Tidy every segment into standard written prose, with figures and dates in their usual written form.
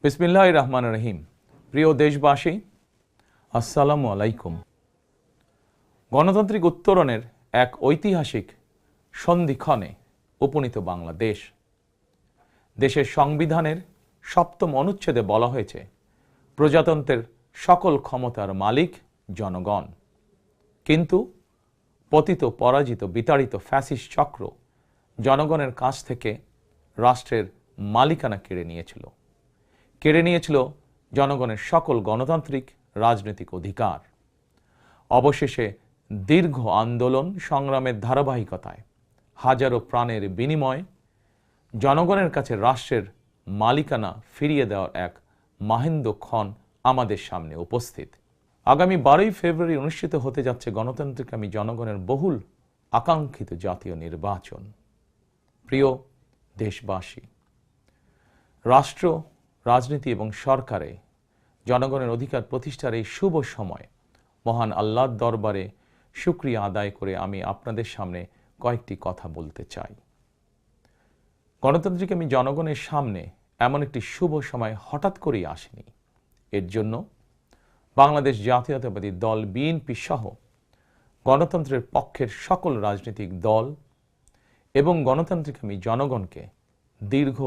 বিসমিল্লাহির রহমানির রহিম। প্রিয় দেশবাসী, আসসালামু আলাইকুম। গণতান্ত্রিক উত্তরণের এক ঐতিহাসিক সন্ধিক্ষণে উপনীত বাংলাদেশ। দেশের সংবিধানের ৭ম অনুচ্ছেদে বলা হয়েছে, প্রজাতন্ত্রের সকল ক্ষমতার মালিক জনগণ। কিন্তু পতিত, পরাজিত, বিতাড়িত ফ্যাসিস্ট চক্র জনগণের কাছ থেকে রাষ্ট্রের মালিকানা কেড়ে নিয়েছিল জনগণের সকল গণতান্ত্রিক রাজনৈতিক অধিকার। অবশেষে দীর্ঘ আন্দোলন সংগ্রামের ধারাবাহিকতায় হাজারো প্রাণের বিনিময়ে জনগণের কাছে রাষ্ট্রের মালিকানা ফিরিয়ে দেওয়ার এক মাহেন্দ্রক্ষণ আমাদের সামনে উপস্থিত। আগামী 12ই ফেব্রুয়ারি অনুষ্ঠিত হতে যাচ্ছে গণতান্ত্রিকামী জনগণের বহুল আকাঙ্ক্ষিত জাতীয় নির্বাচন। প্রিয় দেশবাসী, রাষ্ট্র, রাজনীতি এবং সরকারে জনগণের অধিকার প্রতিষ্ঠার এই শুভ সময় মহান আল্লাহর দরবারে শুকরিয়া আদায় করে আমি আপনাদের সামনে কয়েকটি কথা বলতে চাই। গণতান্ত্রিকামী জনগণের সামনে এমন একটি শুভ সময় হঠাৎ করেই আসেনি। এর জন্য বাংলাদেশ জাতীয়তাবাদী দল বিএনপি সহ গণতন্ত্রের পক্ষের সকল রাজনৈতিক দল এবং গণতান্ত্রিকামী জনগণকে দীর্ঘ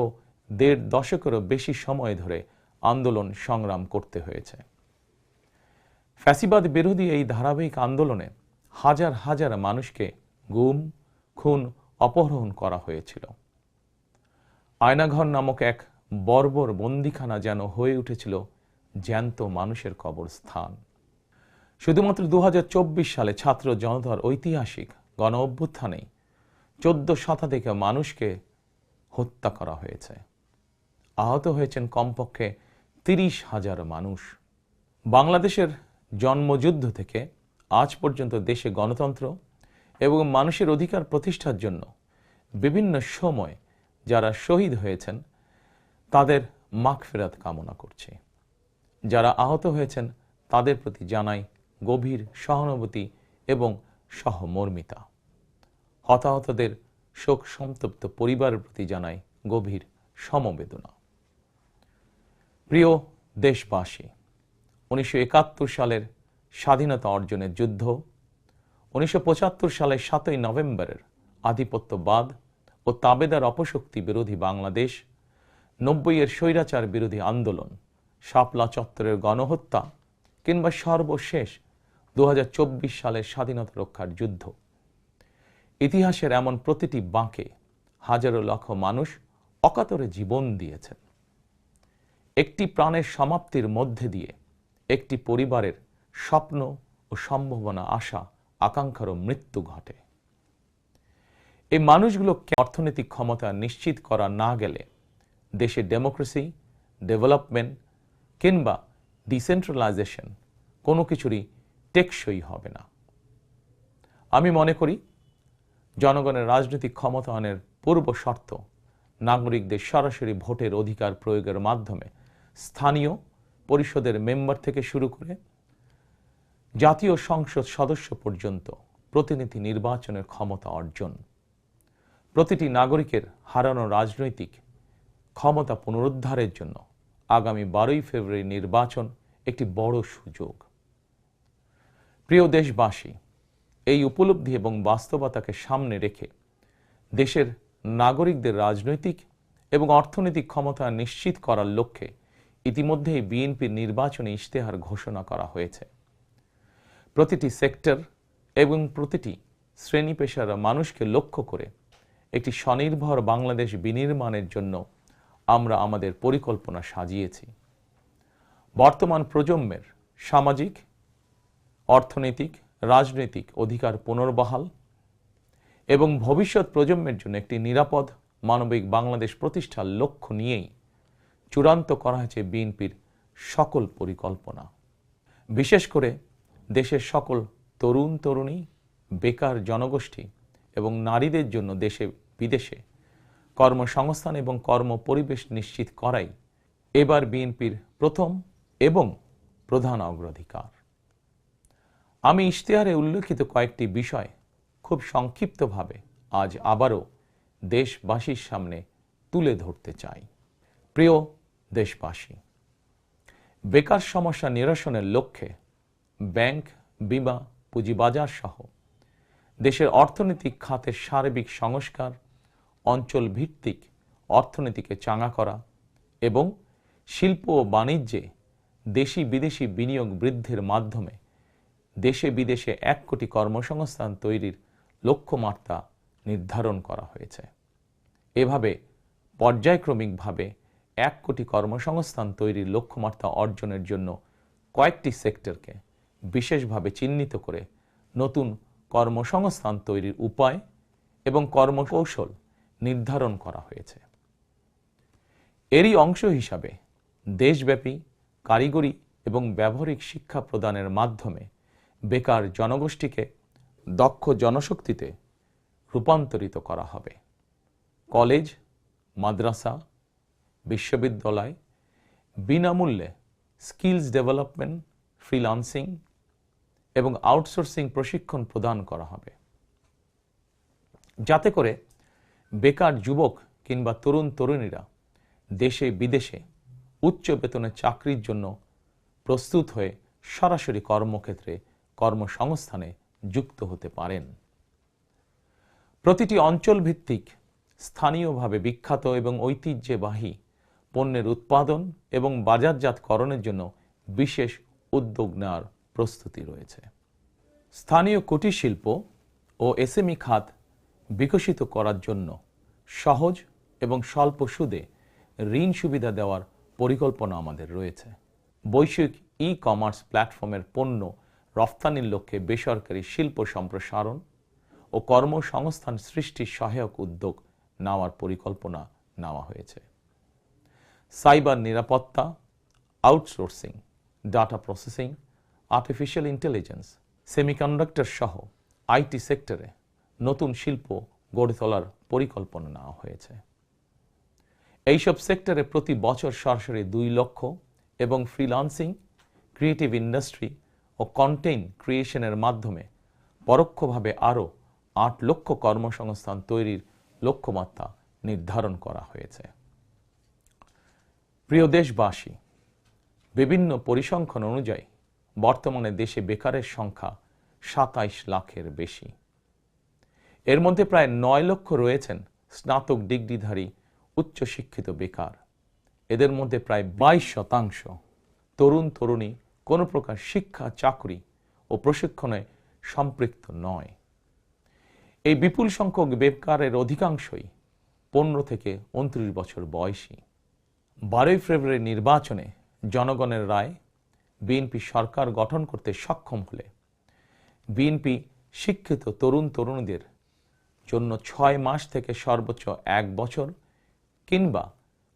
১.৫ দশকেরও বেশি সময় ধরে আন্দোলন সংগ্রাম করতে হয়েছে। ফ্যাসিবাদ বিরোধী এই ধারাবাহিক আন্দোলনে হাজার হাজার মানুষকে গুম, খুন, অপহরণ করা হয়েছিল। আয়নাঘর নামক এক বর্বর বন্দিখানা যেন হয়ে উঠেছিল জ্যান্ত মানুষের কবরস্থান। শুধুমাত্র ২০২৪ সালে ছাত্র জনতার ঐতিহাসিক গণ অভ্যুত্থানেই ১৪ শতাধিক মানুষকে হত্যা করা হয়েছে। আহত হয়েছেন কমপক্ষে ৩০,০০০ মানুষ। বাংলাদেশের জন্মযুদ্ধ থেকে আজ পর্যন্ত দেশে গণতন্ত্র এবং মানুষের অধিকার প্রতিষ্ঠার জন্য বিভিন্ন সময় যারা শহীদ হয়েছেন তাদের মাগফিরাত কামনা করছি। যারা আহত হয়েছেন তাদের প্রতি জানাই গভীর সহানুভূতি এবং সহমর্মিতা। হতাহতদের শোক সন্তপ্ত পরিবারের প্রতি জানাই গভীর সমবেদনা। প্রিয় দেশবাসী, ১৯৭১ সালের স্বাধীনতা অর্জনের যুদ্ধ, ১৯৭৫ সালের ৭ই নভেম্বরের আধিপত্যবাদ ও তাবেদার অপশক্তি বিরোধী বাংলাদেশ, ৯০-এর স্বৈরাচার বিরোধী আন্দোলন, শাপলা চত্বরের গণহত্যা কিংবা সর্বশেষ ২০২৪ সালের স্বাধীনতা রক্ষার যুদ্ধ, ইতিহাসের এমন প্রতিটি বাঁকে হাজারো লক্ষ মানুষ অকাতরে জীবন দিয়েছেন। একটি প্রাণের সমাপ্তির মধ্যে দিয়ে একটি পরিবারের স্বপ্ন ও সম্ভাবনা, আশা, আকাঙ্ক্ষারও মৃত্যু ঘটে। এই মানুষগুলোকে অর্থনৈতিক ক্ষমতা নিশ্চিত করা না গেলে দেশে ডেমোক্রেসি, ডেভেলপমেন্ট কিংবা ডিসেন্ট্রালাইজেশন কোনো কিছুরই টেকসই হবে না। আমি মনে করি জনগণের রাজনৈতিক ক্ষমতায়নের পূর্ব শর্ত নাগরিকদের সরাসরি ভোটের অধিকার প্রয়োগের মাধ্যমে স্থানীয় পরিষদের মেম্বার থেকে শুরু করে জাতীয় সংসদ সদস্য পর্যন্ত প্রতিনিধি নির্বাচনের ক্ষমতা অর্জন। প্রতিটি নাগরিকের হারানো রাজনৈতিক ক্ষমতা পুনরুদ্ধারের জন্য আগামী 12ই ফেব্রুয়ারি নির্বাচন একটি বড় সুযোগ। প্রিয় দেশবাসী, এই উপলব্ধি এবং বাস্তবতাকে সামনে রেখে দেশের নাগরিকদের রাজনৈতিক এবং অর্থনৈতিক ক্ষমতা নিশ্চিত করার লক্ষ্যে ইতিমধ্যেই বিএনপির নির্বাচনী ইশতেহার ঘোষণা করা হয়েছে। প্রতিটি সেক্টর এবং প্রতিটি শ্রেণী পেশার মানুষকে লক্ষ্য করে একটি স্বনির্ভর বাংলাদেশ বিনির্মাণের জন্য আমরা আমাদের পরিকল্পনা সাজিয়েছি। বর্তমান প্রজন্মের সামাজিক, অর্থনৈতিক, রাজনৈতিক অধিকার পুনর্বহাল এবং ভবিষ্যৎ প্রজন্মের জন্য একটি নিরাপদ মানবিক বাংলাদেশ প্রতিষ্ঠার লক্ষ্য নিয়েই চূড়ান্ত করা হয়েছে বিএনপির সকল পরিকল্পনা। বিশেষ করে দেশের সকল তরুণ তরুণী, বেকার জনগোষ্ঠী এবং নারীদের জন্য দেশে বিদেশে কর্মসংস্থান এবং কর্ম পরিবেশ নিশ্চিত করাই এবার বিএনপির প্রথম এবং প্রধান অগ্রাধিকার। আমি ইশতেহারে উল্লেখিত কয়েকটি বিষয় খুব সংক্ষিপ্তভাবে আজ আবারও দেশবাসীর সামনে তুলে ধরতে চাই। প্রিয় দেশবাসী, বেকার সমস্যা নিরসনের লক্ষ্যে ব্যাংক, বিমা, পুঁজিবাজার সহ দেশের অর্থনৈতিক খাতের সার্বিক সংস্কার, অঞ্চল ভিত্তিক অর্থনীতিকে চাঙা করা এবং শিল্প ও বাণিজ্যে দেশি বিদেশি বিনিয়োগ বৃদ্ধির মাধ্যমে দেশে বিদেশে 1 কোটি কর্মসংস্থান তৈরির লক্ষ্যমাত্রা নির্ধারণ করা হয়েছে। এভাবে পর্যায়ক্রমিকভাবে 1 কোটি কর্মসংস্থান তৈরির লক্ষ্যমাত্রা অর্জনের জন্য কয়েকটি সেক্টরকে বিশেষভাবে চিহ্নিত করে নতুন কর্মসংস্থান তৈরির উপায় এবং কর্মকৌশল নির্ধারণ করা হয়েছে। এরই অংশ হিসাবে দেশব্যাপী কারিগরি এবং ব্যবহারিক শিক্ষা প্রদানের মাধ্যমে বেকার জনগোষ্ঠীকে দক্ষ জনশক্তিতে রূপান্তরিত করা হবে। কলেজ, মাদ্রাসা, বিশ্ববিদ্যালয় বিনামূল্যে স্কিলস ডেভেলপমেন্ট, ফ্রিল্যান্সিং এবং আউটসোর্সিং প্রশিক্ষণ প্রদান করা হবে, যাতে করে বেকার যুবক কিংবা তরুণ তরুণীরা দেশে বিদেশে উচ্চ বেতনে চাকরির জন্য প্রস্তুত হয়ে সরাসরি কর্মক্ষেত্রে কর্মসংস্থানে যুক্ত হতে পারেন। প্রতিটি অঞ্চল ভিত্তিক স্থানীয়ভাবে বিখ্যাত এবং ঐতিহ্যবাহী পণ্যের উৎপাদন এবং বাজারজাতকরণের জন্য বিশেষ উদ্যোগ নেওয়ার প্রস্তুতি রয়েছে। স্থানীয় কুটির শিল্প ও এসএমই খাত বিকশিত করার জন্য সহজ এবং স্বল্প সুদে ঋণ সুবিধা দেওয়ার পরিকল্পনা আমাদের রয়েছে। বৈশ্বিক ই-কমার্স প্ল্যাটফর্মের পণ্য রফতানির লক্ষ্যে বেসরকারি শিল্প সম্প্রসারণ ও কর্মসংস্থান সৃষ্টির সহায়ক উদ্যোগ নেওয়ার পরিকল্পনা নেওয়া হয়েছে। সাইবার নিরাপত্তা, outsourcing, data processing, artificial intelligence, semiconductor সহ আইটি সেক্টরে নতুন শিল্প গড়ে তোলার পরিকল্পনা নেওয়া হয়েছে। এইসব সেক্টরে প্রতি বছর সরাসরি 2 লক্ষ এবং ফ্রিল্যান্সিং, ক্রিয়েটিভ ইন্ডাস্ট্রি ও কন্টেন্ট ক্রিয়েশনের মাধ্যমে পরোক্ষভাবে আরও 8 লক্ষ কর্মসংস্থান তৈরির লক্ষ্যমাত্রা নির্ধারণ করা হয়েছে। প্রিয় দেশবাসী, বিভিন্ন পরিসংখ্যান অনুযায়ী বর্তমানে দেশে বেকারের সংখ্যা 27 লাখের বেশি। এর মধ্যে প্রায় 9 লক্ষ রয়েছেন স্নাতক ডিগ্রিধারী উচ্চশিক্ষিত বেকার। এদের মধ্যে প্রায় 22% তরুণ তরুণী কোনো প্রকার শিক্ষা, চাকরি ও প্রশিক্ষণে সম্পৃক্ত নয়। এই বিপুল সংখ্যক বেকারের অধিকাংশই 15 থেকে 29 বছর বয়সী। 12 ফেব্রুয়ারি নির্বাচনে জনগণের রায় বিএনপি সরকার গঠন করতে সক্ষম হলে বিএনপি শিক্ষিত তরুণ তরুণীদের জন্য 6 মাস থেকে সর্বোচ্চ 1 বছর কিংবা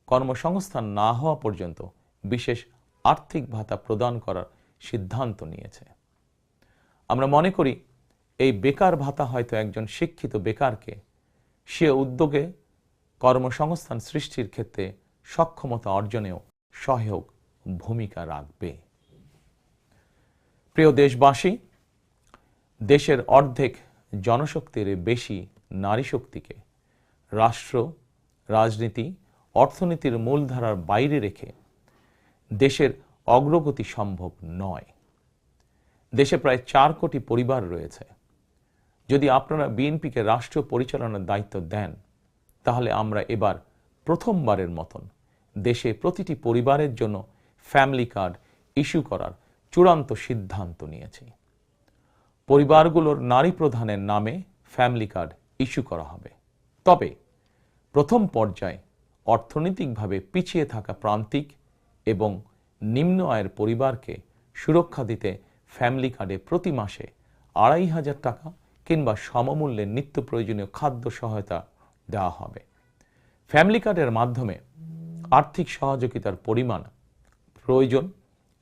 কর্মসংস্থান না হওয়া পর্যন্ত বিশেষ আর্থিক ভাতা প্রদান করার সিদ্ধান্ত নিয়েছে। আমরা মনে করি এই বেকার ভাতা হয়তো একজন শিক্ষিত বেকারকে সে উদ্যোগে কর্মসংস্থান সৃষ্টির ক্ষেত্রে সক্ষমতা অর্জনেও সহায়ক ভূমিকা রাখবে। প্রিয় দেশবাসী, দেশের অর্ধেক জনশক্তির বেশি নারী শক্তিকে রাষ্ট্র, রাজনীতি, অর্থনীতির মূলধারার বাইরে রেখে দেশের অগ্রগতি সম্ভব নয়। দেশে প্রায় 4 কোটি পরিবার রয়েছে। যদি আপনারা বিএনপিকে রাষ্ট্র পরিচালনার দায়িত্ব দেন, তাহলে আমরা এবার প্রথমবারের মতন দেশে প্রতিটি পরিবারের জন্য ফ্যামিলি কার্ড ইস্যু করার চূড়ান্ত সিদ্ধান্ত নিয়েছি। পরিবারগুলোর নারী প্রধানের নামে ফ্যামিলি কার্ড ইস্যু করা হবে। তবে প্রথম পর্যায়ে অর্থনৈতিকভাবে পিছিয়ে থাকা প্রান্তিক এবং নিম্ন আয়ের পরিবারকে সুরক্ষা দিতে ফ্যামিলি কার্ডে প্রতি মাসে 2500 টাকা কিংবা সমমূল্যে নিত্য প্রয়োজনীয় খাদ্য সহায়তা দেওয়া হবে। ফ্যামিলি কার্ডের মাধ্যমে আর্থিক সহযোগিতার পরিমাণ, প্রয়োজন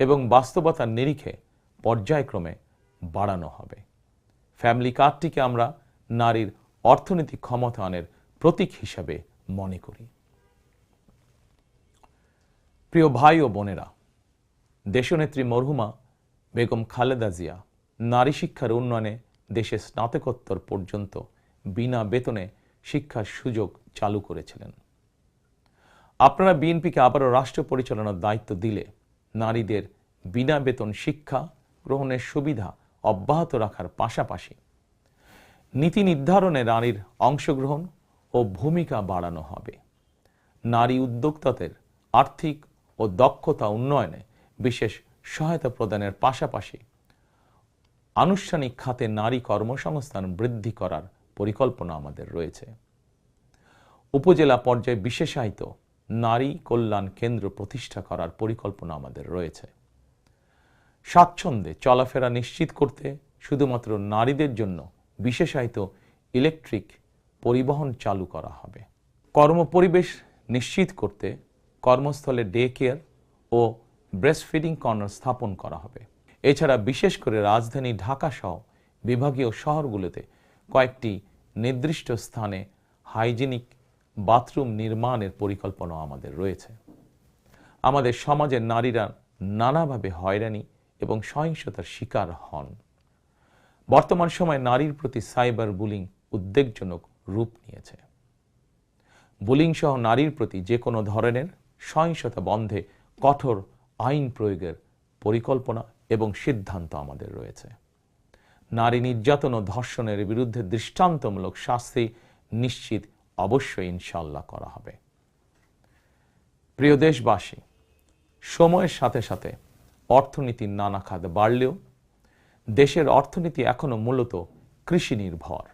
এবং বাস্তবতার নিরিখে পর্যায়ক্রমে বাড়ানো হবে। ফ্যামিলি কার্ডটিকে আমরা নারীর অর্থনৈতিক ক্ষমতায়নের প্রতীক হিসাবে মনে করি। প্রিয় ভাই ও বোনেরা, দেশনেত্রী মরহুমা বেগম খালেদা জিয়া নারী শিক্ষার উন্নয়নে দেশে স্নাতকোত্তর পর্যন্ত বিনা বেতনে শিক্ষার সুযোগ চালু করেছিলেন। আপনারা বিএনপিকে আবারও রাষ্ট্র পরিচালনার দায়িত্ব দিলে নারীদের বিনা বেতন শিক্ষা গ্রহণের সুবিধা অব্যাহত রাখার পাশাপাশি নীতি নির্ধারণে নারীর অংশগ্রহণ ও ভূমিকা বাড়ানো হবে। নারী উদ্যোক্তাদের আর্থিক ও দক্ষতা উন্নয়নে বিশেষ সহায়তা প্রদানের পাশাপাশি আনুষ্ঠানিক খাতে নারী কর্মসংস্থান বৃদ্ধি করার পরিকল্পনা আমাদের রয়েছে। উপজেলা পর্যায়ে বিশেষায়িত নারী কল্যাণ কেন্দ্র প্রতিষ্ঠা করার পরিকল্পনা আমাদের রয়েছে। স্বাচ্ছন্দ্যে চলাফেরা নিশ্চিত করতে শুধুমাত্র নারীদের জন্য বিশেষায়িত ইলেকট্রিক পরিবহন চালু করা হবে। কর্মপরিবেশ নিশ্চিত করতে কর্মস্থলে ডে কেয়ার ও ব্রেস্টফিডিং কর্নার স্থাপন করা হবে। এছাড়া বিশেষ করে রাজধানী ঢাকা সহ বিভাগীয় শহরগুলোতে কয়েকটি নির্দিষ্ট স্থানে হাইজিনিক বাথরুম নির্মাণের পরিকল্পনা আমাদের রয়েছে। আমাদের সমাজের নারীরা নানাভাবে হয়রানি এবং সহিংসতার শিকার হন। বর্তমান সময়ে নারীর প্রতি সাইবার বুলিং উদ্বেগজনক রূপ নিয়েছে। বুলিং সহ নারীর প্রতি যে কোনো ধরনের সহিংসতা বন্ধে কঠোর আইন প্রয়োগের পরিকল্পনা এবং সিদ্ধান্ত আমাদের রয়েছে। নারী নির্যাতন ও ধর্ষণের বিরুদ্ধে দৃষ্টান্তমূলক শাস্তি নিশ্চিত অবশ্যই ইনশাআল্লাহ করা হবে। প্রিয় দেশবাসী, সময়ের সাথে সাথে অর্থনীতির নানা খাত বাড়লেও দেশের অর্থনীতি এখনো মূলত কৃষি নির্ভর।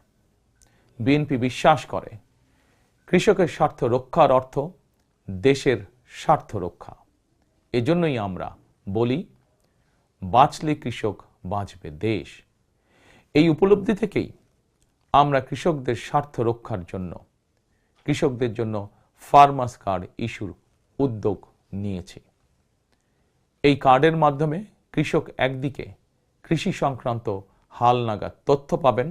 বিএনপি বিশ্বাস করে কৃষকের স্বার্থ রক্ষার অর্থ দেশের স্বার্থ রক্ষা। এজন্যই আমরা বলি, বাঁচলে কৃষক বাঁচবে দেশ। এই উপলব্ধি থেকেই আমরা কৃষকদের স্বার্থ রক্ষার জন্য কৃষকদের জন্য ফার্মার্স কার্ড ইস্যুর উদ্যোগ নিয়েছি। এই কার্ডের মাধ্যমে কৃষক একদিকে কৃষি সংক্রান্ত হালনাগাদ তথ্য পাবেন,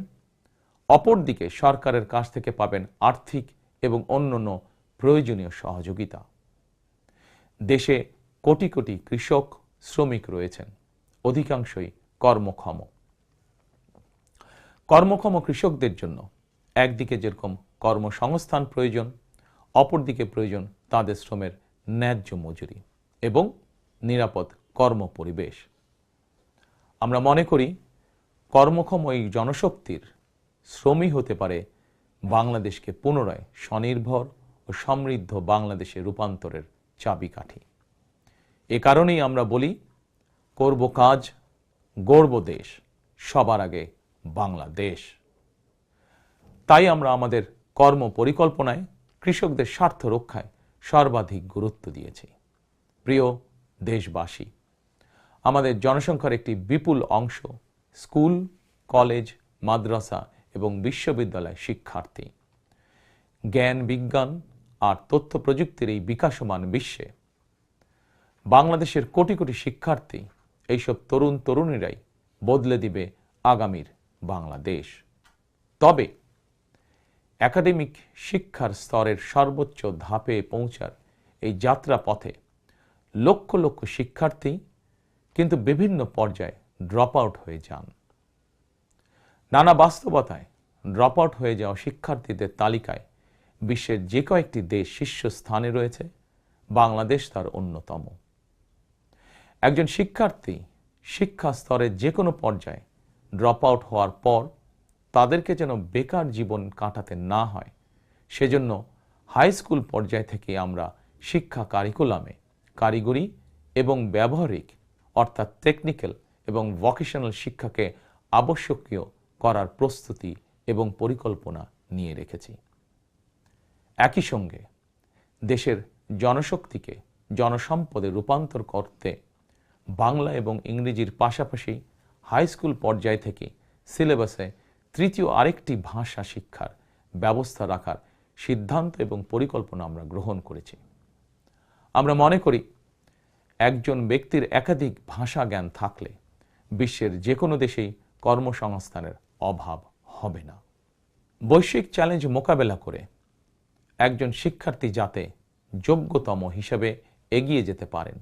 অপরদিকে সরকারের কাছ থেকে পাবেন আর্থিক এবং অন্যান্য প্রয়োজনীয় সহযোগিতা। দেশে কোটি কোটি কৃষক শ্রমিক রয়েছেন, অধিকাংশই কর্মক্ষম। কর্মক্ষম কৃষকদের জন্য একদিকে যেরকম কর্মসংস্থান প্রয়োজন, অপরদিকে প্রয়োজন তাদের শ্রমের ন্যায্য মজুরি এবং নিরাপদ কর্মপরিবেশ। আমরা মনে করি কর্মক্ষম এই জনশক্তির শ্রমই হতে পারে বাংলাদেশকে পুনরায় স্বনির্ভর ও সমৃদ্ধ বাংলাদেশে রূপান্তরের চাবিকাঠি। এ কারণেই আমরা বলি, করব কাজ, গড়ব দেশ, সবার আগে বাংলাদেশ। তাই আমরা আমাদের কর্ম পরিকল্পনায় কৃষকদের স্বার্থ রক্ষায় সর্বাধিক গুরুত্ব দিয়েছি। প্রিয় দেশবাসী, আমাদের জনসংখ্যার একটি বিপুল অংশ স্কুল, কলেজ, মাদ্রাসা এবং বিশ্ববিদ্যালয় শিক্ষার্থী। জ্ঞান, বিজ্ঞান আর তথ্য প্রযুক্তির এই বিকাশমান বিশ্বে বাংলাদেশের কোটি কোটি শিক্ষার্থী, এইসব তরুণ তরুণীরাই বদলে দিবে আগামীর বাংলাদেশ। তবে একাডেমিক শিক্ষার স্তরের সর্বোচ্চ ধাপে পৌঁছার এই যাত্রা পথে লক্ষ লক্ষ শিক্ষার্থী কিন্তু বিভিন্ন পর্যায়ে ড্রপ আউট হয়ে যান। নানা বাস্তবতায় ড্রপ আউট হয়ে যাওয়া শিক্ষার্থীদের তালিকায় বিশ্বের যে কয়েকটি দেশ শীর্ষস্থানে রয়েছে, বাংলাদেশ তার অন্যতম। একজন শিক্ষার্থী শিক্ষা স্তরের যে কোনো পর্যায়ে ড্রপ আউট হওয়ার পর তাদেরকে যেন বেকার জীবন কাটাতে না হয়, সেজন্য হাই স্কুল পর্যায় থেকে আমরা শিক্ষা কারিকুলামে কারিগরি এবং ব্যবহারিক অর্থাৎ টেকনিক্যাল এবং ভোকেশনাল শিক্ষাকে আবশ্যকীয় করার প্রস্তুতি এবং পরিকল্পনা নিয়ে রেখেছি। একই সঙ্গে দেশের জনশক্তিকে জনসম্পদে রূপান্তর করতে বাংলা এবং ইংরেজির পাশাপাশি হাই স্কুল পর্যায় থেকে সিলেবাসে তৃতীয় আরেকটি ভাষা শিক্ষার ব্যবস্থা রাখার সিদ্ধান্ত এবং পরিকল্পনা আমরা গ্রহণ করেছি। আমরা মনে করি একজন ব্যক্তির একাধিক ভাষা জ্ঞান থাকলে বিশ্বের যে কোনো দেশেই কর্মসংস্থানের অভাব হবে না। বৈশ্বিক চ্যালেঞ্জ মোকাবেলা করে একজন শিক্ষার্থী যাতে যোগ্যতম হিসেবে এগিয়ে যেতে পারেন,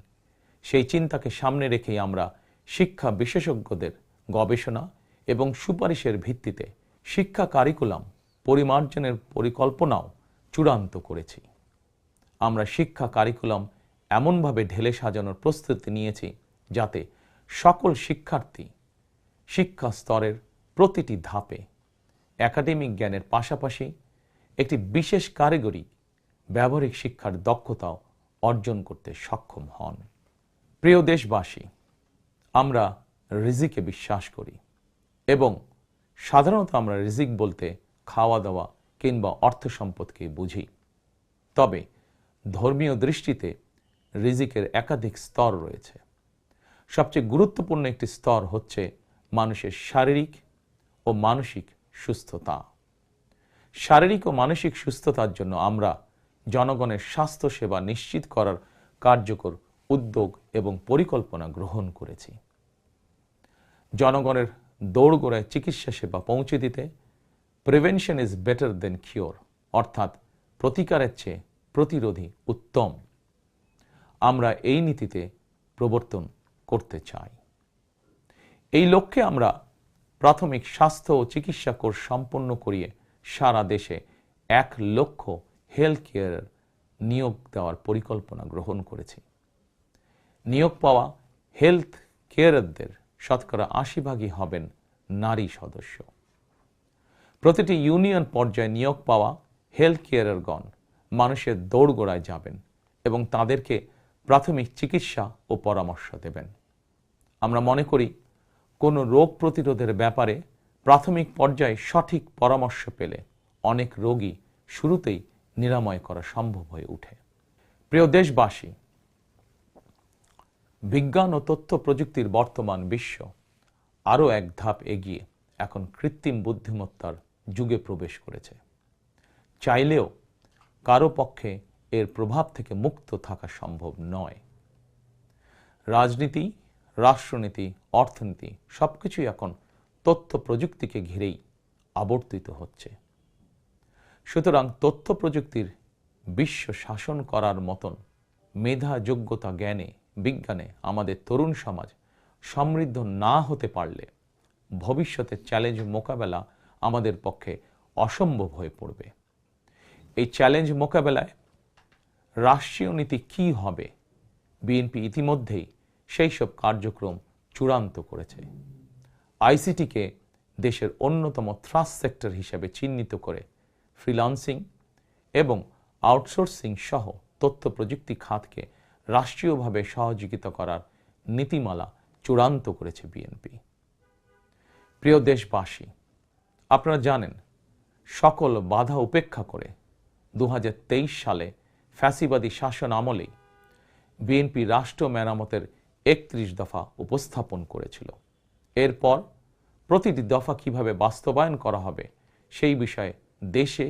সেই চিন্তাকে সামনে রেখেই আমরা শিক্ষা বিশেষজ্ঞদের গবেষণা এবং সুপারিশের ভিত্তিতে শিক্ষা কারিকুলাম পরিমার্জনের পরিকল্পনাও চূড়ান্ত করেছি। আমরা শিক্ষা কারিকুলাম এমনভাবে ঢেলে সাজানোর প্রস্তুতি নিয়েছি যাতে সকল শিক্ষার্থী শিক্ষা স্তরের প্রতিটি ধাপে একাডেমিক জ্ঞানের পাশাপাশি একটি বিশেষ কারিগরি ব্যবহারিক শিক্ষার দক্ষতাও অর্জন করতে সক্ষম হন। প্রিয় দেশবাসী, আমরা রিজিকে বিশ্বাস করি এবং সাধারণত আমরা রিজিক বলতে খাওয়া দাওয়া কিংবা অর্থ সম্পদকে বুঝি। তবে ধর্মীয় দৃষ্টিতে রিজিকের একাধিক স্তর রয়েছে। সবচেয়ে গুরুত্বপূর্ণ একটি স্তর হচ্ছে মানুষের শারীরিক ও মানসিক সুস্থতা। শারীরিক ও মানসিক সুস্থতার জন্য আমরা জনগণের স্বাস্থ্য সেবা নিশ্চিত করার কার্যকর উদ্যোগ এবং পরিকল্পনা গ্রহণ করেছি। জনগণের দোরগোড়ায় চিকিৎসা সেবা পৌঁছে দিতে prevention is better then cure, অর্থাৎ প্রতিকারের চেয়ে প্রতিরোধী উত্তম, আমরা এই নীতিতে প্রবর্তন করতে চাই। এই লক্ষ্যে আমরা প্রাথমিক স্বাস্থ্য ও চিকিৎসা কোর্স সম্পন্ন করিয়ে সারা দেশে 1 লক্ষ হেলথ কেয়ার নিয়োগ দেওয়ার পরিকল্পনা গ্রহণ করেছি। নিয়োগ পাওয়া হেলথ কেয়ারদের শতকরা 80% হবেন নারী সদস্য। প্রতিটি ইউনিয়ন পর্যায়ে নিয়োগ পাওয়া হেলথ কেয়ারগণ মানুষের দোরগোড়ায় যাবেন এবং তাদেরকে প্রাথমিক চিকিৎসা ও পরামর্শ দেবেন। আমরা মনে করি কোনো রোগ প্রতিরোধের ব্যাপারে প্রাথমিক পর্যায়ে সঠিক পরামর্শ পেলে অনেক রোগী শুরুতেই নিরাময় করা সম্ভব হয়ে ওঠে। প্রিয় দেশবাসী, বিজ্ঞান ও তথ্য প্রযুক্তির বর্তমান বিশ্ব আরও এক ধাপ এগিয়ে এখন কৃত্রিম বুদ্ধিমত্তার যুগে প্রবেশ করেছে। চাইলেও কারো পক্ষে এর প্রভাব থেকে মুক্ত থাকা সম্ভব নয়। রাজনীতি, রাষ্ট্রনীতি, অর্থনীতি সবকিছুই এখন তথ্য প্রযুক্তিকে ঘিরেই আবর্তিত হচ্ছে। সুতরাং তথ্য প্রযুক্তির বিশ্ব শাসন করার মতন মেধা, যোগ্যতা, জ্ঞানে, বিজ্ঞানে আমাদের তরুণ সমাজ সমৃদ্ধ না হতে পারলে ভবিষ্যতের চ্যালেঞ্জ মোকাবেলা আমাদের পক্ষে অসম্ভব হয়ে পড়বে। এই চ্যালেঞ্জ মোকাবেলায় রাষ্ট্রীয় নীতি কী হবে, বিএনপি ইতিমধ্যেই সেই সব কার্যক্রম চূড়ান্ত করেছে। আইসিটিকে দেশের অন্যতম থ্রাস্ট সেক্টর হিসেবে চিহ্নিত করে ফ্রিল্যান্সিং এবং আউটসোর্সিং সহ তথ্য প্রযুক্তি খাতকে রাষ্ট্রীয়ভাবে সহযোগিতা করার নীতিমালা চূড়ান্ত করেছে বিএনপি। প্রিয় দেশবাসী, আপনারা জানেন সকল বাধা উপেক্ষা করে 2023 সালে ফ্যাসিবাদী শাসন আমলেই বিএনপি রাষ্ট্র মেরামতের 31 দফা উপস্থাপন করেছিল। এরপর প্রতিটি দফা কিভাবে বাস্তবায়ন করা হবে সেই বিষয়ে দেশে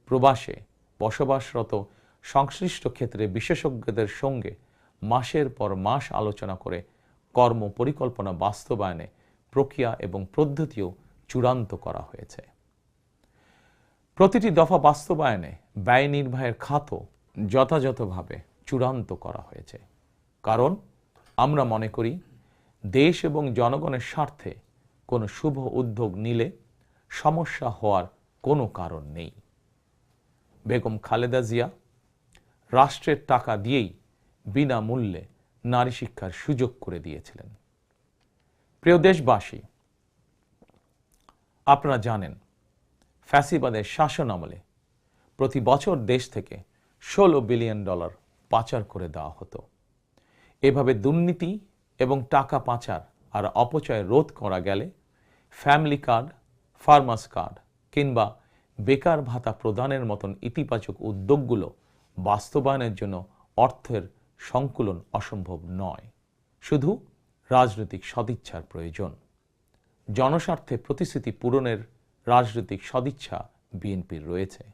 প্রবাসে বসবাসরত সংশ্লিষ্ট ক্ষেত্রে বিশেষজ্ঞদের সঙ্গে মাসের পর মাস আলোচনা করে কর্ম পরিকল্পনা বাস্তবায়নে প্রক্রিয়া এবং পদ্ধতিও চূড়ান্ত করা হয়েছে। প্রতিটি দফা বাস্তবায়নে ব্যয় নির্বাহের খাতও যথাযথভাবে চূড়ান্ত করা হয়েছে। কারণ আমরা মনে করি দেশ এবং জনগণের স্বার্থে কোনো শুভ উদ্যোগ নিলে সমস্যা হওয়ার কোনো কারণ নেই। বেগম খালেদা জিয়া রাষ্ট্রের টাকা দিয়েই বিনামূল্যে নারী শিক্ষার সুযোগ করে দিয়েছিলেন। প্রিয় দেশবাসী, আপনারা জানেন ফ্যাসিবাদের শাসন আমলে প্রতি বছর দেশ থেকে $16 বিলিয়ন পাচার করে দেওয়া হতো। এভাবে দুর্নীতি এবং টাকা পাচার আর অপচয় রোধ করা গেলে ফ্যামিলি কার্ড, ফার্মার্স কার্ড কিংবা বেকার ভাতা প্রদানের মতন ইতিবাচক উদ্যোগগুলো বাস্তবায়নের জন্য অর্থের সংকুলন অসম্ভব নয়। শুধু রাজনৈতিক সদিচ্ছার প্রয়োজন। জনস্বার্থে প্রতিশ্রুতি পূরণের রাজনৈতিক সদিচ্ছা বিএনপির রয়েছে।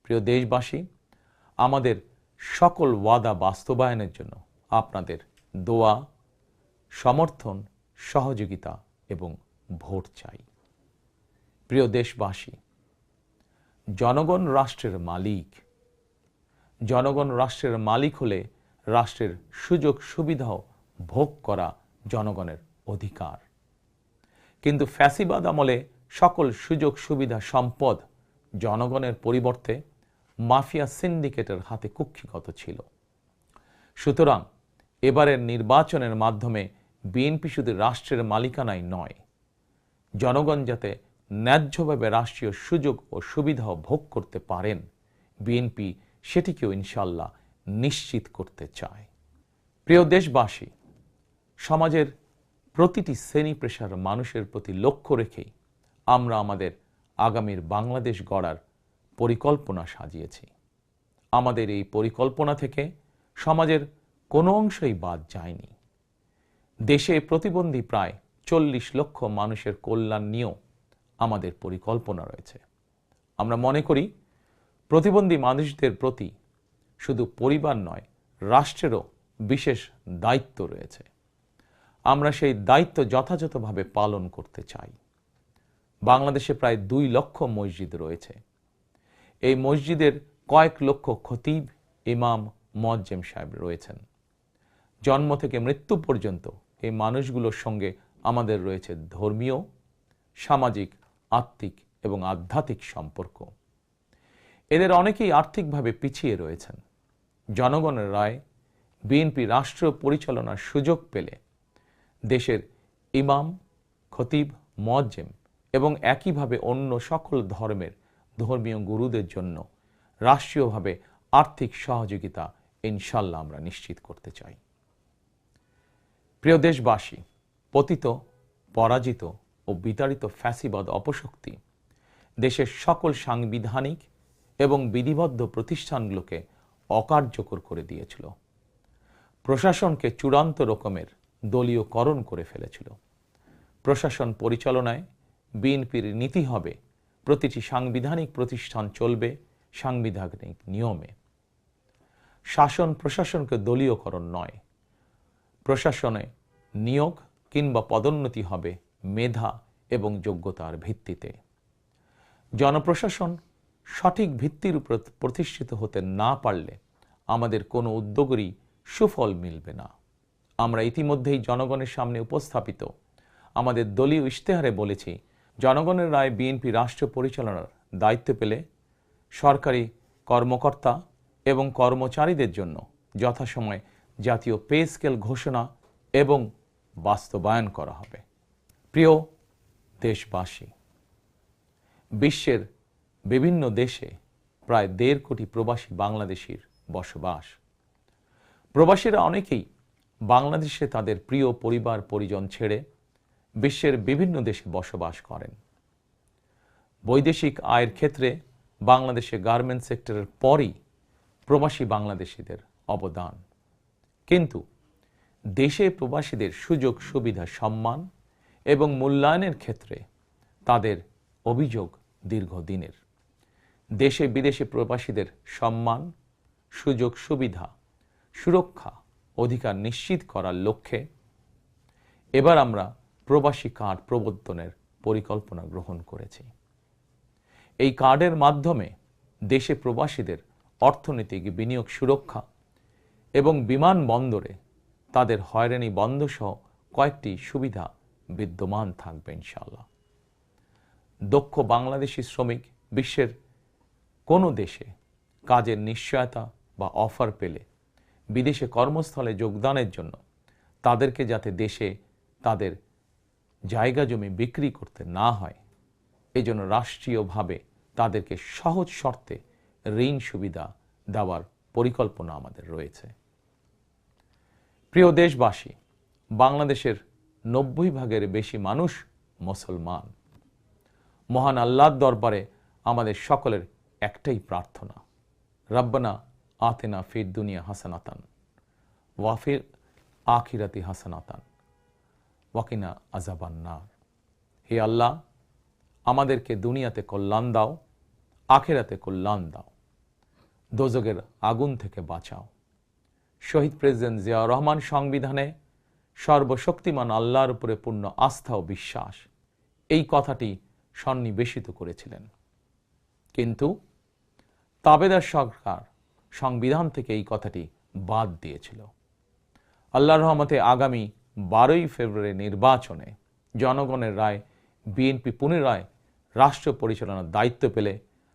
প্রিয় দেশবাসী, আমাদের সকল ওয়াদা বাস্তবায়নের জন্য আপনাদের দোয়া, সমর্থন, সহযোগিতা এবং ভোট চাই। প্রিয় দেশবাসী, জনগণ রাষ্ট্রের মালিক। জনগণ রাষ্ট্রের মালিক হলে রাষ্ট্রের সুযোগ সুবিধাও ভোগ করা জনগণের অধিকার। কিন্তু ফ্যাসিবাদ আমলে সকল সুযোগ সুবিধা সম্পদ জনগণের পরিবর্তে মাফিয়া সিন্ডিকেটের হাতে কুক্ষিগত ছিল। সুতরাং এবারের নির্বাচনের মাধ্যমে বিএনপি শুধু রাষ্ট্রের মালিকানায় নয়, জনগণ যাতে ন্যায্যভাবে রাষ্ট্রীয় সুযোগ ও সুবিধাও ভোগ করতে পারেন, বিএনপি সেটিকেও ইনশাআল্লাহ নিশ্চিত করতে চায়। প্রিয় দেশবাসী, সমাজের প্রতিটি শ্রেণী পেশার মানুষের প্রতি লক্ষ্য রেখেই আমরা আমাদের আগামীর বাংলাদেশ গড়ার পরিকল্পনা সাজিয়েছি। আমাদের এই পরিকল্পনা থেকে সমাজের কোনো অংশই বাদ যায়নি। দেশে প্রতিবন্ধী প্রায় 40 লক্ষ মানুষের কল্যাণ নিয়েও আমাদের পরিকল্পনা রয়েছে। আমরা মনে করি প্রতিবন্ধী মানুষদের প্রতি শুধু পরিবার নয়, রাষ্ট্রেরও বিশেষ দায়িত্ব রয়েছে। আমরা সেই দায়িত্ব যথাযথভাবে পালন করতে চাই। বাংলাদেশে প্রায় 2 লক্ষ মসজিদ রয়েছে। এই মসজিদের কয়েক লক্ষ খতিব, ইমাম, মুয়াজ্জিম সাহেব রয়েছেন। জন্ম থেকে মৃত্যু পর্যন্ত এই মানুষগুলোর সঙ্গে আমাদের রয়েছে ধর্মীয়, সামাজিক, আত্মিক এবং আধ্যাত্মিক সম্পর্ক। এদের অনেকেই আর্থিকভাবে পিছিয়ে রয়েছেন। জনগণের রায় বিএনপি রাষ্ট্র পরিচালনার সুযোগ পেলে দেশের ইমাম, খতিব, মুয়াজ্জিম এবং একইভাবে অন্য সকল ধর্মের ধর্মীয় গুরুদের জন্য রাষ্ট্রীয়ভাবে আর্থিক সহযোগিতা ইনশাআল্লাহ আমরা নিশ্চিত করতে চাই। প্রিয় দেশবাসী, পতিত, পরাজিত ও বিতাড়িত ফ্যাসিবাদ অপশক্তি দেশের সকল সাংবিধানিক এবং বিধিবদ্ধ প্রতিষ্ঠানগুলোকে অকার্যকর করে দিয়েছিল। প্রশাসনকে চূড়ান্ত রকমের দলীয়করণ করে ফেলেছিল। প্রশাসন পরিচালনায় বিএনপির নীতি হবে প্রতিটি সাংবিধানিক প্রতিষ্ঠান চলবে সাংবিধানিক নিয়মে। শাসন প্রশাসনকে দলীয়করণ নয়। প্রশাসনে নিয়োগ কিংবা পদোন্নতি হবে মেধা এবং যোগ্যতার ভিত্তিতে। জনপ্রশাসন সঠিক ভিত্তির উপর প্রতিষ্ঠিত হতে না পারলে আমাদের কোনো উদ্যোগেরই সুফল মিলবে না। আমরা ইতিমধ্যেই জনগণের সামনে উপস্থাপিত আমাদের দলীয় ইশতেহারে বলেছি, জনগণের রায় বিএনপি রাষ্ট্র পরিচালনার দায়িত্ব পেলে সরকারি কর্মকর্তা এবং কর্মচারীদের জন্য যথাসময়ে জাতীয় পে স্কেল ঘোষণা এবং বাস্তবায়ন করা হবে। প্রিয় দেশবাসী, বিশ্বের বিভিন্ন দেশে প্রায় 1.5 কোটি প্রবাসী বাংলাদেশির বসবাস। প্রবাসীরা অনেকেই বাংলাদেশে তাদের প্রিয় পরিবার পরিজন ছেড়ে বিশ্বের বিভিন্ন দেশে বসবাস করেন। বৈদেশিক আয়ের ক্ষেত্রে বাংলাদেশে গার্মেন্টস সেক্টরের পরই প্রবাসী বাংলাদেশিদের অবদান। কিন্তু দেশে প্রবাসীদের সুযোগ সুবিধা, সম্মান এবং মূল্যায়নের ক্ষেত্রে তাদের অভিযোগ দীর্ঘদিনের। দেশে বিদেশে প্রবাসীদের সম্মান, সুযোগ সুবিধা, সুরক্ষা, অধিকার নিশ্চিত করার লক্ষ্যে এবার আমরা প্রবাসী কার্ড প্রবর্তনের পরিকল্পনা গ্রহণ করেছি। এই কার্ডের মাধ্যমে দেশে প্রবাসীদের অর্থনৈতিক বিনিয়োগ সুরক্ষা এবং বিমানবন্দরে তাদের হয়রানি বন্ধ সহ কয়েকটি সুবিধা বিদ্যমান থাকবে ইনশাআল্লাহ। দক্ষ বাংলাদেশি শ্রমিক বিশ্বের কোনো দেশে কাজের নিশ্চয়তা বা অফার পেলে বিদেশে কর্মস্থলে যোগদানের জন্য তাদেরকে যাতে দেশে তাদের জায়গা জমি বিক্রি করতে না হয়, এজন্য রাষ্ট্রীয়ভাবে তাদেরকে সহজ শর্তে ঋণ সুবিধা দেওয়ার পরিকল্পনা আমাদের রয়েছে। প্রিয় দেশবাসী, বাংলাদেশের 90% বেশি মানুষ মুসলমান। মহান আল্লাহর দরবারে আমাদের সকলের একটাই প্রার্থনা, রব্বানা আতিনা ফিদ দুনিয়া হাসানাতান ওয়া ফিল আখিরাতি হাসানাতান ওয়াকিনা আযাবান নার। হে আল্লাহ, আমাদেরকে দুনিয়াতে কল্যাণ দাও, আখিরাতে কল্যাণ দাও, দোজখের আগুন থেকে বাঁচাও। শহীদ প্রেসিডেন্ট জিয়াউর রহমান সংবিধানে সর্বশক্তিমান আল্লাহর উপরে পূর্ণ আস্থা ও বিশ্বাস, এই কথাটি সন্নিবেশিত করেছিলেন। কিন্তু তাবেদার সরকার সংবিধান থেকে এই কথাটি বাদ দিয়েছিল। আল্লাহর রহমতে আগামী 12ই ফেব্রুয়ারি নির্বাচনে জনগণের রায় বিএনপি পুনরায় রাষ্ট্র পরিচালনার দায়িত্ব পেলে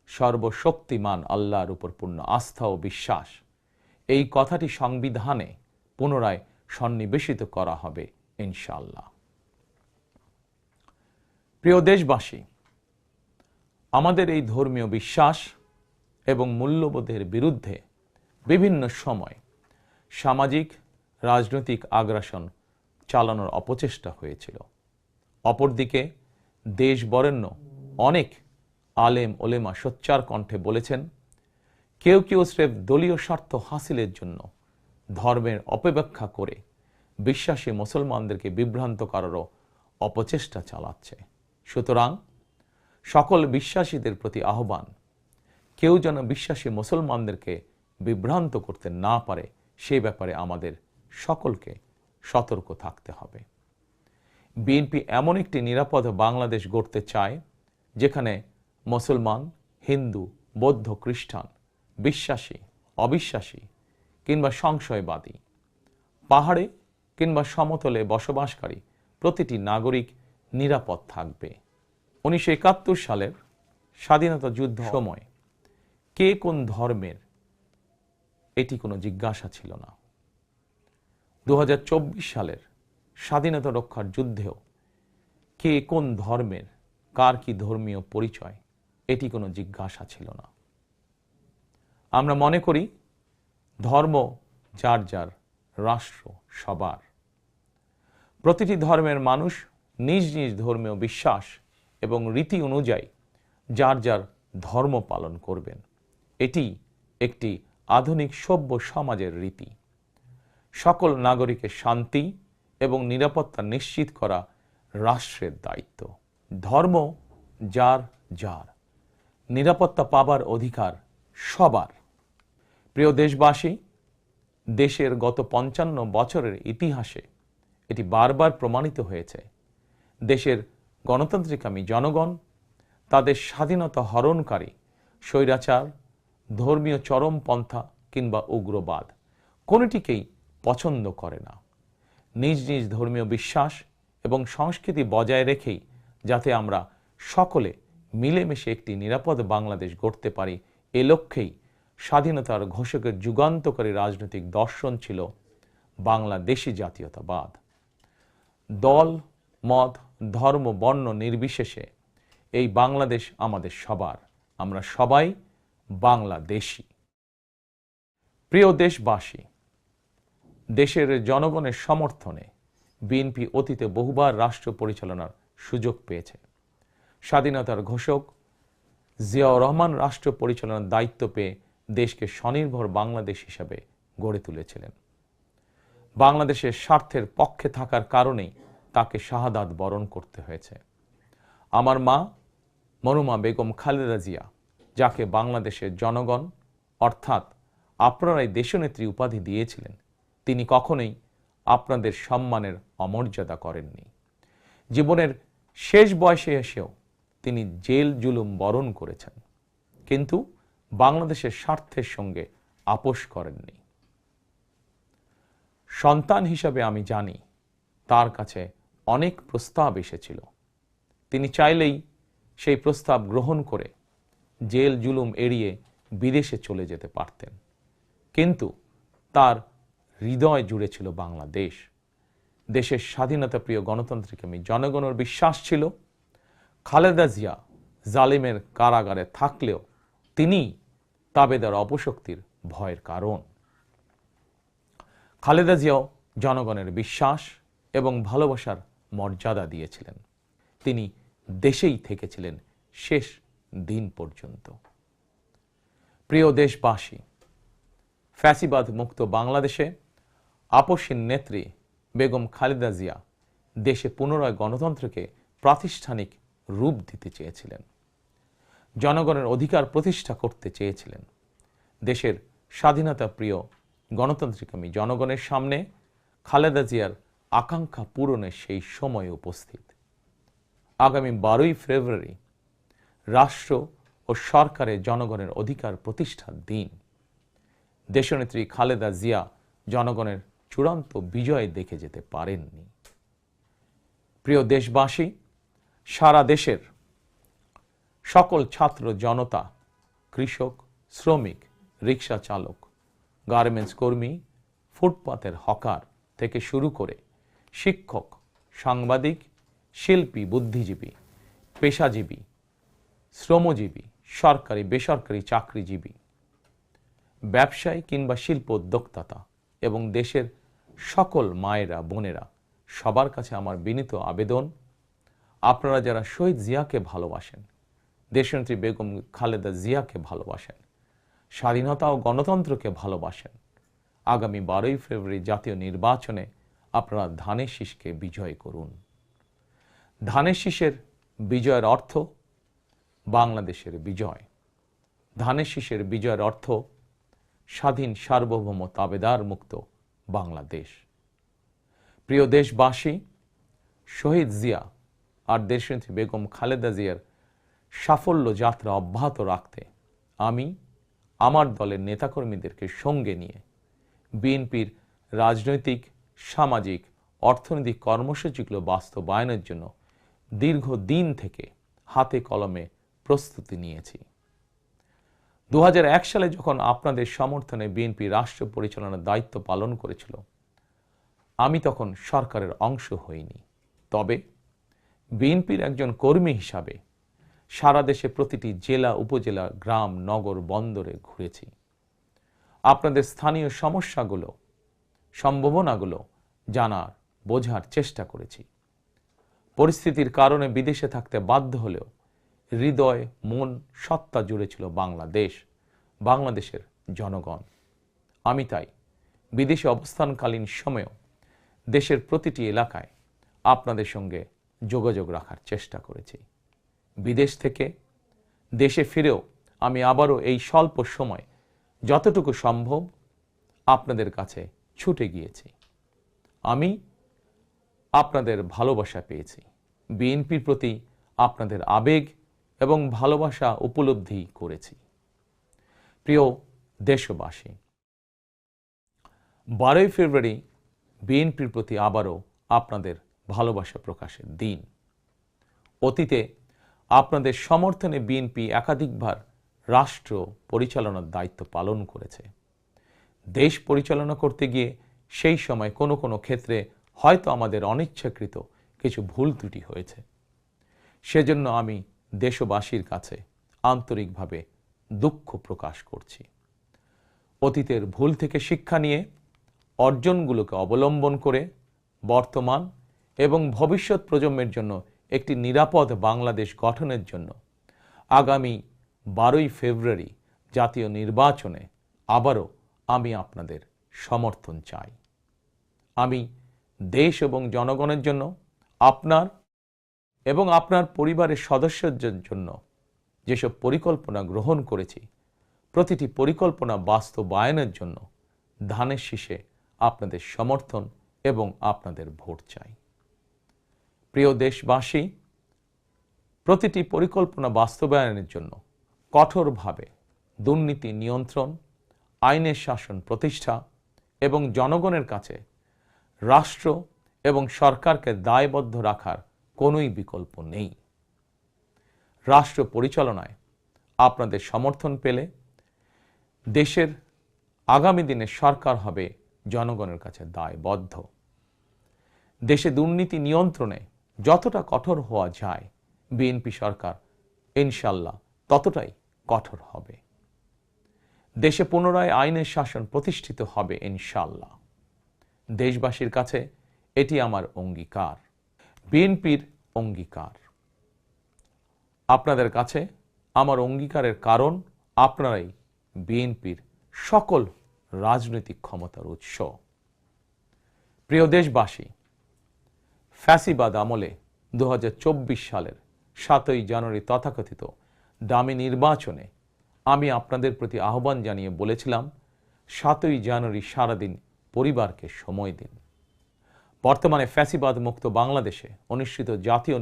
সর্বশক্তিমান আল্লাহর উপর পূর্ণ আস্থা ও বিশ্বাস এই কথাটি সংবিধানে পুনরায় সন্নিবেশিত করা হবে ইনশাআল্লাহ। প্রিয় দেশবাসী, আমাদের এই ধর্মীয় বিশ্বাস এবং মূল্যবোধের বিরুদ্ধে বিভিন্ন সময় সামাজিক রাজনৈতিক আগ্রাসন চালানোর অপচেষ্টা হয়েছিল। অপরদিকে দেশ বরেণ্য অনেক আলেম ওলেমা সোচ্চার কণ্ঠে বলেছেন, কেউ কেউ স্রেফ দলীয় স্বার্থ হাসিলের জন্য ধর্মের অপব্যাখ্যা করে বিশ্বাসী মুসলমানদেরকে বিভ্রান্ত করারও অপচেষ্টা চালাচ্ছে। সুতরাং সকল বিশ্বাসীদের প্রতি আহ্বান, কেউ যেন বিশ্বাসী মুসলমানদেরকে বিভ্রান্ত করতে না পারে সে ব্যাপারে আমাদের সকলকে সতর্ক থাকতে হবে। বিএনপি এমন একটি নিরাপদ বাংলাদেশ গড়তে চায় যেখানে মুসলমান, হিন্দু, বৌদ্ধ, খ্রিস্টান, বিশ্বাসী, অবিশ্বাসী কিংবা সংশয়বাদী, পাহাড়ে কিংবা সমতলে বসবাসকারী প্রতিটি নাগরিক নিরাপদ থাকবে। 1971 সালের স্বাধীনতা যুদ্ধ সময় কে কোন ধর্মের এটি কোনো জিজ্ঞাসা ছিল না। 2024 সালের স্বাধীনতা রক্ষার যুদ্ধেও কে কোন ধর্মের, কার কি ধর্মীয় পরিচয়, এটি কোনো জিজ্ঞাসা ছিল না। আমরা মনে করি ধর্ম যার যার, রাষ্ট্র সবার। প্রতিটি ধর্মের মানুষ নিজ নিজ ধর্মীয় বিশ্বাস এবং রীতি অনুযায়ী যার যার ধর্ম পালন করবেন। এটি একটি আধুনিক সভ্য সমাজের রীতি। সকল নাগরিকের শান্তি এবং নিরাপত্তা নিশ্চিত করা রাষ্ট্রের দায়িত্ব। ধর্ম যার যার, নিরাপত্তা পাবার অধিকার সবার। প্রিয় দেশবাসী, দেশের গত 55 বছরের ইতিহাসে এটি বারবার প্রমাণিত হয়েছে, দেশের গণতান্ত্রিকামী জনগণ তাদের স্বাধীনতা হরণকারী স্বৈরাচার, ধর্মীয় চরমপন্থা কিংবা উগ্রবাদ কোনোটিকেই পছন্দ করে না। নিজ নিজ ধর্মীয় বিশ্বাস এবং সংস্কৃতি বজায় রেখেই যাতে আমরা সকলে মিলেমিশে একটি নিরাপদ বাংলাদেশ গড়তে পারি, এ লক্ষ্যেই স্বাধীনতার ঘোষকের যুগান্তকারী রাজনৈতিক দর্শন ছিল বাংলাদেশী জাতীয়তাবাদ। দল, মত, ধর্ম, বর্ণ নির্বিশেষে এই বাংলাদেশ আমাদের সবার। আমরা সবাই বাংলাদেশী। প্রিয় দেশবাসী, দেশের জনগণের সমর্থনে বিএনপি অতীতে বহুবার রাষ্ট্র পরিচালনার সুযোগ পেয়েছে। স্বাধীনতার ঘোষক জিয়াউর রহমান রাষ্ট্র পরিচালনার দায়িত্ব পেয়ে দেশকে স্বনির্ভর বাংলাদেশ হিসাবে গড়ে তুলেছিলেন। বাংলাদেশের স্বার্থের পক্ষে থাকার কারণেই তাকে শাহাদাত বরণ করতে হয়েছে। আমার মা মরহুমা বেগম খালেদা জিয়া, যাকে বাংলাদেশের জনগণ অর্থাৎ আপনারাই দেশনেত্রী উপাধি দিয়েছিলেন, তিনি কখনোই আপনাদের সম্মানের অমর্যাদা করেননি। জীবনের শেষ বয়সে এসেও তিনি জেল জুলুম বরণ করেছেন, কিন্তু বাংলাদেশের স্বার্থের সঙ্গে আপোষ করেননি। সন্তান হিসাবে আমি জানি তার কাছে অনেক প্রস্তাব এসেছিল। তিনি চাইলেই সেই প্রস্তাব গ্রহণ করে জেল জুলুম এড়িয়ে বিদেশে চলে যেতে পারতেন, কিন্তু তার হৃদয় জুড়ে ছিল বাংলাদেশ। দেশের স্বাধীনতা প্রিয় গণতান্ত্রিকামী জনগণের বিশ্বাস ছিল খালেদা জিয়া জালিমের কারাগারে থাকলেও তিনি তাবেদার অপশক্তির ভয়ের কারণ। খালেদা জিয়াও জনগণের বিশ্বাস এবং ভালোবাসার মর্যাদা দিয়েছিলেন। তিনি দেশেই থেকেছিলেন শেষ দিন পর্যন্ত। প্রিয় দেশবাসী, ফ্যাসিবাদ মুক্ত বাংলাদেশে আপসীন নেত্রী বেগম খালেদা জিয়া দেশে পুনরায় গণতন্ত্রকে প্রাতিষ্ঠানিক রূপ দিতে চেয়েছিলেন, জনগণের অধিকার প্রতিষ্ঠা করতে চেয়েছিলেন। দেশের স্বাধীনতা প্রিয় গণতান্ত্রিকামী জনগণের সামনে খালেদা জিয়ার আকাঙ্ক্ষা পূরণের সেই সময় উপস্থিত। আগামী 12ই ফেব্রুয়ারি রাষ্ট্র ও সরকারের জনগণের অধিকার প্রতিষ্ঠার দিন। দেশনেত্রী খালেদা জিয়া জনগণের চূড়ান্ত বিজয় দেখে যেতে পারেননি। প্রিয় দেশবাসী, সারা দেশের সকল ছাত্র জনতা, কৃষক, শ্রমিক, রিক্সা চালক, গার্মেন্টস কর্মী, ফুটপাতের হকার থেকে শুরু করে শিক্ষক, সাংবাদিক, শিল্পী, বুদ্ধিজীবী, পেশাজীবী, শ্রমজীবী, সরকারি বেসরকারি চাকরিজীবী, ব্যবসায়ী কিংবা শিল্প উদ্যোক্তা এবং দেশের সকল মায়েরা, বোনেরা, সবার কাছে আমার বিনীত আবেদন, আপনারা যারা শহীদ জিয়াকে ভালোবাসেন, দেশনেত্রী বেগম খালেদা জিয়াকে ভালোবাসেন, স্বাধীনতা ও গণতন্ত্রকে ভালোবাসেন, আগামী 12ই ফেব্রুয়ারি জাতীয় নির্বাচনে আপনারা ধানের শীষকে বিজয় করুন। ধানের শীষের বিজয়ের অর্থ বাংলাদেশের বিজয়। ধানের শীষের বিজয়ের অর্থ স্বাধীন, সার্বভৌম, তাবেদার মুক্ত বাংলাদেশ। প্রিয় দেশবাসী, শহীদ জিয়া আর দেশনেত্রী বেগম খালেদা জিয়ার সাফল্য যাত্রা অব্যাহত রাখতে আমি আমার দলের নেতাকর্মীদেরকে সঙ্গে নিয়ে বিএনপির রাজনৈতিক, সামাজিক, অর্থনৈতিক কর্মসূচিগুলো বাস্তবায়নের জন্য দীর্ঘদিন থেকে হাতে কলমে প্রস্তুতি নিয়েছি। 2001 সালে যখন আপনাদের সমর্থনে বিএনপি রাষ্ট্র পরিচালনার দায়িত্ব পালন করেছিল, আমি তখন সরকারের অংশ হইনি। তবে বিএনপির একজন কর্মী হিসাবে সারা দেশে প্রতিটি জেলা, উপজেলা, গ্রাম, নগর, বন্দরে ঘুরেছি। আপনাদের স্থানীয় সমস্যাগুলো, সম্ভাবনাগুলো জানার, বোঝার চেষ্টা করেছি। পরিস্থিতির কারণে বিদেশে থাকতে বাধ্য হলেও হৃদয়, মন, সত্তা জুড়ে ছিল বাংলাদেশ, বাংলাদেশের জনগণ। আমি তাই বিদেশে অবস্থানকালীন সময়েও দেশের প্রতিটি এলাকায় আপনাদের সঙ্গে যোগাযোগ রাখার চেষ্টা করেছি। বিদেশ থেকে দেশে ফিরেও আমি আবারও এই স্বল্প সময় যতটুকু সম্ভব আপনাদের কাছে ছুটে গিয়েছি। আমি আপনাদের ভালোবাসা পেয়েছি, বিএনপির প্রতি আপনাদের আবেগ এবং ভালোবাসা উপলব্ধি করেছি। প্রিয় দেশবাসী, 12ই ফেব্রুয়ারি বিএনপির প্রতি আবারও আপনাদের ভালোবাসা প্রকাশের দিন। অতীতে আপনাদের সমর্থনে বিএনপি একাধিকবার রাষ্ট্র পরিচালনার দায়িত্ব পালন করেছে। দেশ পরিচালনা করতে গিয়ে সেই সময় কোনো কোনো ক্ষেত্রে হয়তো আমাদের অনিচ্ছাকৃত কিছু ভুল ত্রুটি হয়েছে। সেজন্য আমি দেশবাসীর কাছে আন্তরিকভাবে দুঃখ প্রকাশ করছি। অতীতের ভুল থেকে শিক্ষা নিয়ে অর্জনগুলোকে অবলম্বন করে বর্তমান এবং ভবিষ্যৎ প্রজন্মের জন্য একটি নিরাপদ বাংলাদেশ গঠনের জন্য আগামী 12ই ফেব্রুয়ারি জাতীয় নির্বাচনে আবারও আমি আপনাদের সমর্থন চাই। আমি দেশ এবং জনগণের জন্য, আপনার এবং আপনার পরিবারের সদস্যদের জন্য যেসব পরিকল্পনা গ্রহণ করেছি, প্রতিটি পরিকল্পনা বাস্তবায়নের জন্য ধানের শীষে আপনাদের সমর্থন এবং আপনাদের ভোট চাই। প্রিয় দেশবাসী, প্রতিটি পরিকল্পনা বাস্তবায়নের জন্য কঠোরভাবে দুর্নীতি নিয়ন্ত্রণ, আইনের শাসন প্রতিষ্ঠা এবং জনগণের কাছে রাষ্ট্র এবং সরকারকে দায়বদ্ধ রাখার কোনোই বিকল্প নেই। রাষ্ট্র পরিচালনায় আপনাদের সমর্থন পেলে দেশের আগামী দিনে সরকার হবে জনগণের কাছে দায়বদ্ধ। দেশে দুর্নীতি নিয়ন্ত্রণে যতটা কঠোর হওয়া যায়, বিএনপি সরকার ইনশাল্লাহ ততটাই কঠোর হবে। দেশে পুনরায় আইনের শাসন প্রতিষ্ঠিত হবে ইনশাল্লাহ। দেশবাসীর কাছে এটি আমার অঙ্গীকার, বিএনপির অঙ্গীকার। আপনাদের কাছে আমার অঙ্গীকারের কারণ আপনারাই বিএনপির সকল রাজনৈতিক ক্ষমতার উৎস। প্রিয় দেশবাসী, ফ্যাসিবাদ আমলে 2024 সালের 7ই জানুয়ারি তথাকথিত দামি নির্বাচনে আমি আপনাদের প্রতি আহ্বান জানিয়ে বলেছিলাম, 7ই জানুয়ারি সারাদিন পরিবারকে সময় দিন। বর্তমানে ফ্যাসিবাদ মুক্ত বাংলাদেশে অনুষ্ঠিত জাতীয়